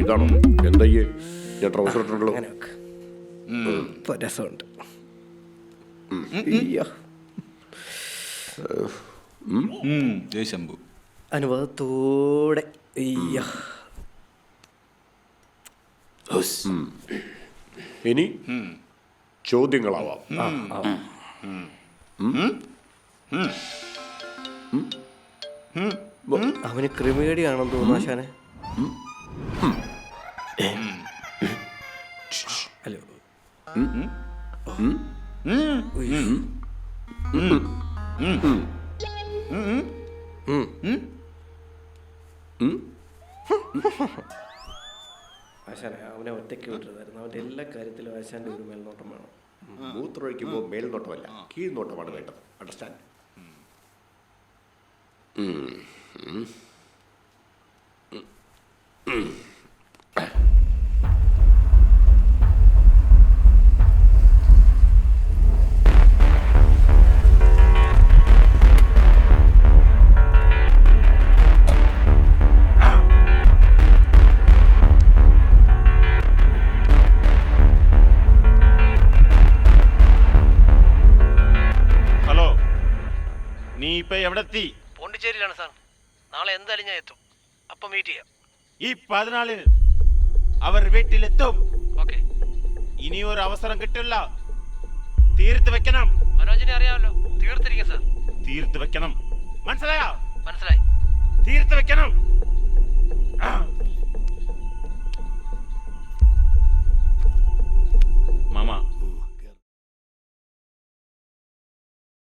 ഇതാണോ എന്താ ഞാൻ ട്രൗസർ ഇട്ടുണ്ടല്ലോ. ഇപ്പൊ രസമുണ്ട്. ശംഭു അനുഭവത്തോടെ ഇനി ചോദ്യങ്ങളാവാം. അവന് ക്രിമികടിയാണെന്ന് തോന്നുന്നു ആശാനെ. ഹലോ ആശാനെ, അവനെ ഒറ്റയ്ക്ക് വിട്ടതായിരുന്നു. അവൻ്റെ എല്ലാ കാര്യത്തിലും ആശാന്റെ ഒരു മേൽനോട്ടം വേണം. മൂത്രമൊഴിക്കുമ്പോൾ മേൽനോട്ടമല്ല കീഴ്നോട്ടമാണ് വേണ്ടത്. അണ്ടർസ്റ്റാൻഡ്? ഹലോ, നീ ഇപ്പൊ എവിടെത്തി? പോണ്ടിച്ചേരിയിലാണ് സാർ. നാളെ എന്തായാലും ഞാൻ എത്തും. അപ്പം മീറ്റ് ചെയ്യാം. ഈ 14-ന് അവർ വീട്ടിലെത്തും. ഓക്കെ. ഇനി ഒരു അവസരം കിട്ടില്ല. തീർത്ത് വെക്കണം. മനോജിനെ അറിയാമല്ലോ. തീർത്തിരിക്കും സാർ. തീർത്ത് വെക്കണം. മനസ്സിലായോ? മനസ്സിലായി. തീർത്ത് വെക്കണം. മാമ